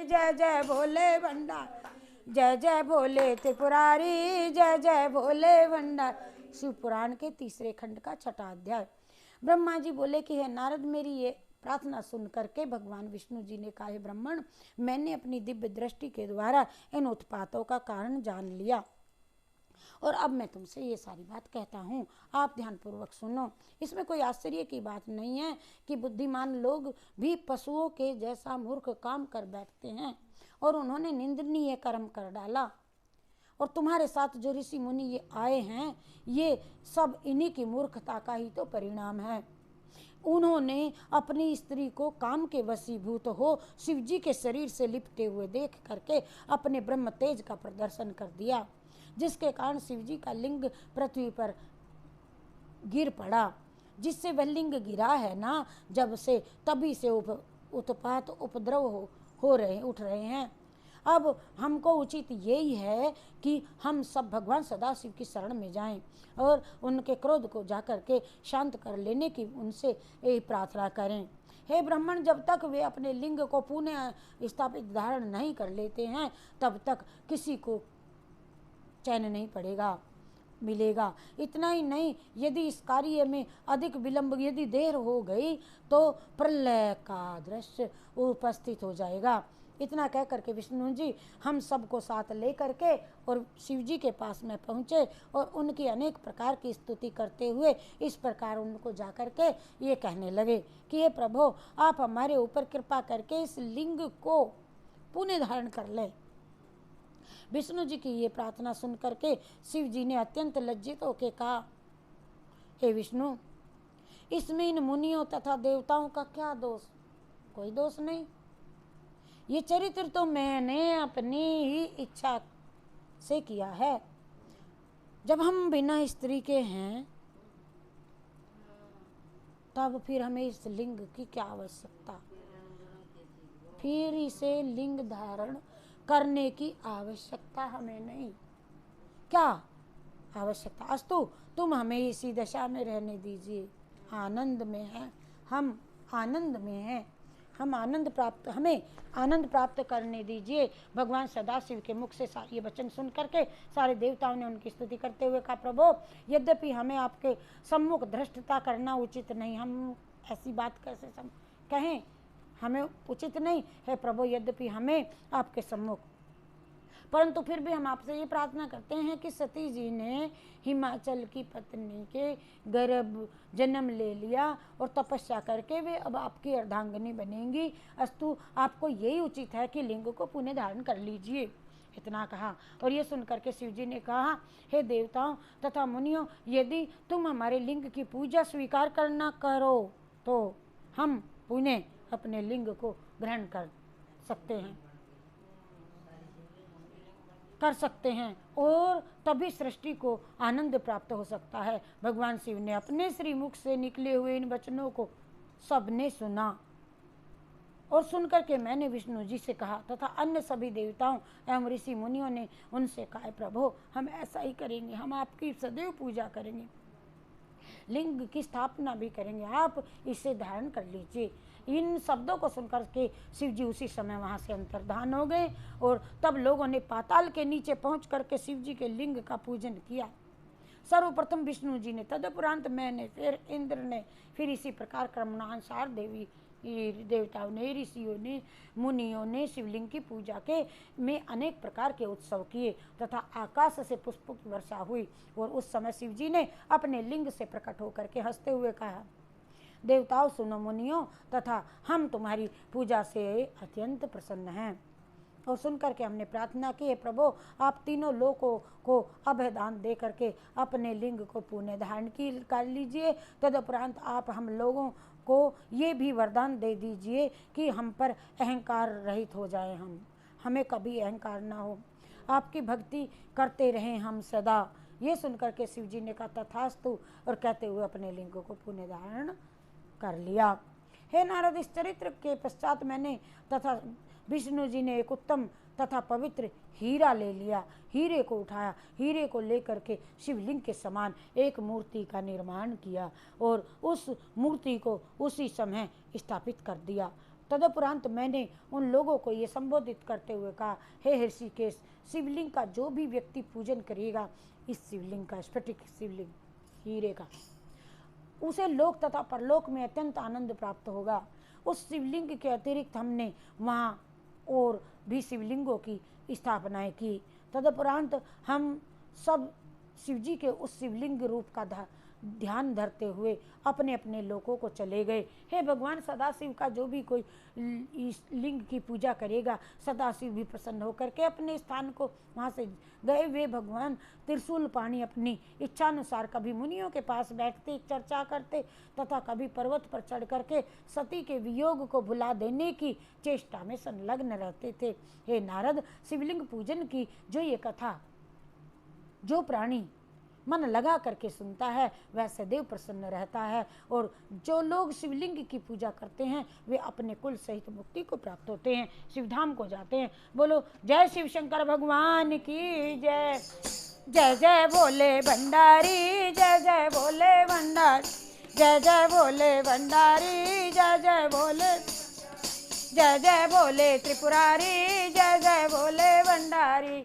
जय जय भोले भंडार, जय जय भोले त्रिपुरारी, जय जय भोले भंडार। शिव पुराण के तीसरे खंड का छठा अध्याय। ब्रह्मा जी बोले कि हे नारद, मेरी ये प्रार्थना सुन करके भगवान विष्णु जी ने कहा, हे ब्राह्मण, मैंने अपनी दिव्य दृष्टि के द्वारा इन उत्पातों का कारण जान लिया और अब मैं तुमसे ये सारी बात कहता हूँ, आप ध्यानपूर्वक सुनो। इसमें कोई आश्चर्य की बात नहीं है कि बुद्धिमान लोग भी पशुओं के जैसा मूर्ख काम कर बैठते हैं और उन्होंने निंदनीय कर्म कर डाला। और तुम्हारे साथ जो ऋषि मुनि ये आए हैं, ये सब इन्हीं की मूर्खता का ही तो परिणाम है। उन्होंने अपनी स्त्री को काम के वशीभूत हो शिवजी के शरीर से लिपटे हुए देख करके अपने ब्रह्म तेज का प्रदर्शन कर दिया, जिसके कारण शिवजी का लिंग पृथ्वी पर गिर पड़ा। जिससे वह लिंग गिरा है ना, जब से तभी से उत्पात उपद्रव उठ रहे हैं। अब हमको उचित यही है कि हम सब भगवान सदाशिव की शरण में जाएं और उनके क्रोध को जाकर के शांत कर लेने की उनसे यही प्रार्थना करें। हे ब्राह्मण, जब तक वे अपने लिंग को पुनः स्थापित धारण नहीं कर लेते हैं, तब तक किसी को चैन नहीं पड़ेगा मिलेगा। इतना ही नहीं, यदि इस कार्य में अधिक विलंब यदि देर हो गई तो प्रलय का दृश्य उपस्थित हो जाएगा। इतना कह करके विष्णु जी हम सबको साथ ले करके और शिव जी के पास में पहुँचे और उनकी अनेक प्रकार की स्तुति करते हुए इस प्रकार उनको जा करके ये कहने लगे कि हे प्रभु, आप हमारे ऊपर कृपा करके इस लिंग को पुनः धारण कर लें। विष्णु जी की ये प्रार्थना सुन करके शिव जी ने अत्यंत लज्जित होकर कहा, हे विष्णु, इसमें इन मुनियों तथा देवताओं का क्या दोष? कोई दोष नहीं। ये चरित्र तो मैंने अपनी ही इच्छा से किया है। जब हम बिना स्त्री के हैं तब फिर हमें इस लिंग की क्या आवश्यकता? फिर इसे लिंग धारण करने की आवश्यकता हमें नहीं। क्या आवश्यकता? अस्तु, तुम हमें इसी दशा में रहने दीजिए। आनंद में हैं हम, आनंद में हैं हम, हमें आनंद प्राप्त करने दीजिए। भगवान सदाशिव के मुख से ये वचन सुन करके सारे देवताओं ने उनकी स्तुति करते हुए कहा, प्रभु, यद्यपि हमें आपके सम्मुख धृष्टता करना उचित नहीं। हम ऐसी बात कैसे कहें? हमें उचित नहीं है प्रभु, यद्यपि हमें आपके सम्मुख, परंतु फिर भी हम आपसे ये प्रार्थना करते हैं कि सती जी ने हिमाचल की पत्नी के गर्भ जन्म ले लिया और तपस्या करके वे अब आपकी अर्धांगिनी बनेंगी। अस्तु, आपको यही उचित है कि लिंग को पुनः धारण कर लीजिए। इतना कहा और ये सुनकर के शिव जी ने कहा, हे देवताओं तथा मुनियों, यदि तुम हमारे लिंग की पूजा स्वीकार करना करो तो हम पुनः अपने लिंग को ग्रहण कर सकते हैं और तभी सृष्टि को आनंद प्राप्त हो सकता है। भगवान शिव ने अपने श्री मुख से निकले हुए इन वचनों को सबने सुना और सुनकर के मैंने विष्णु जी से कहा तथा अन्य सभी देवताओं एवं ऋषि मुनियों ने उनसे कहा, प्रभु, हम ऐसा ही करेंगे, हम आपकी सदैव पूजा करेंगे, लिंग की स्थापना भी करेंगे, आप इसे धारण कर लीजिए। इन शब्दों को सुनकर के शिव जी उसी समय वहाँ से अंतर्धान हो गए और तब लोगों ने पाताल के नीचे पहुँच करके शिव जी के लिंग का पूजन किया। सर्वप्रथम विष्णु जी ने, तदुपरांत मैंने, फिर इंद्र ने, फिर इसी प्रकार क्रमानुसार देवताओं ने, ऋषियों ने, मुनियों ने शिवलिंग की पूजा के में अनेक प्रकार के उत्सव किए तथा आकाश से पुष्पों की वर्षा हुई। और उस समय शिव जी ने अपने लिंग से प्रकट होकर के हंसते हुए कहा, देवताओं सुनो, मुनियों तथा हम तुम्हारी पूजा से अत्यंत प्रसन्न हैं। और सुनकर के हमने प्रार्थना की, प्रभु, आप तीनों लोगों को अभयदान दे करके अपने लिंग को पुनः धारण कर लीजिए। तदुपरांत आप हम लोगों को ये भी वरदान दे दीजिए कि हम पर अहंकार रहित हो जाए, हमें कभी अहंकार ना हो, आपकी भक्ति करते रहें हम सदा। ये सुनकर के शिव जी ने कहा, तथास्तु, और कहते हुए अपने लिंग को पुनः धारण कर लिया। हे नारद, इस चरित्र के पश्चात मैंने तथा विष्णु जी ने एक उत्तम तथा पवित्र हीरा ले लिया। हीरे को उठाया, हीरे को लेकर के शिवलिंग के समान एक मूर्ति का निर्माण किया और उस मूर्ति को उसी समय स्थापित कर दिया। तदुपरांत मैंने उन लोगों को ये संबोधित करते हुए कहा, हे ऋषिकेश, शिवलिंग का जो भी व्यक्ति पूजन करेगा, इस शिवलिंग का, स्फटिक शिवलिंग हीरे का, उसे लोक तथा परलोक में अत्यंत आनंद प्राप्त होगा। उस शिवलिंग के अतिरिक्त हमने वहाँ और भी शिवलिंगों की स्थापनाएं की। तदुपरांत हम सब शिवजी के उस शिवलिंग रूप का ध्यान धरते हुए अपने अपने लोकों को चले गए। हे भगवान, सदाशिव का जो भी कोई इस लिंग की पूजा करेगा, सदाशिव भी प्रसन्न होकर के अपने स्थान को वहाँ से गए। वे भगवान त्रिशूल पाणी अपनी इच्छानुसार कभी मुनियों के पास बैठते चर्चा करते तथा कभी पर्वत पर चढ़ करके सती के वियोग को भुला देने की चेष्टा में संलग्न रहते थे। हे नारद, शिवलिंग पूजन की जो ये कथा जो प्राणी मन लगा करके सुनता है वह सदैव प्रसन्न रहता है, और जो लोग शिवलिंग की पूजा करते हैं वे अपने कुल सहित मुक्ति को प्राप्त होते हैं, शिवधाम को जाते हैं। बोलो जय शिव शंकर भगवान की जय। जय जय बोले भंडारी, जय जय बोले भंडारी, जय जय बोले भंडारी, जय जय बोले, जय जय बोले त्रिपुरारी, जय जय बोले भंडारी।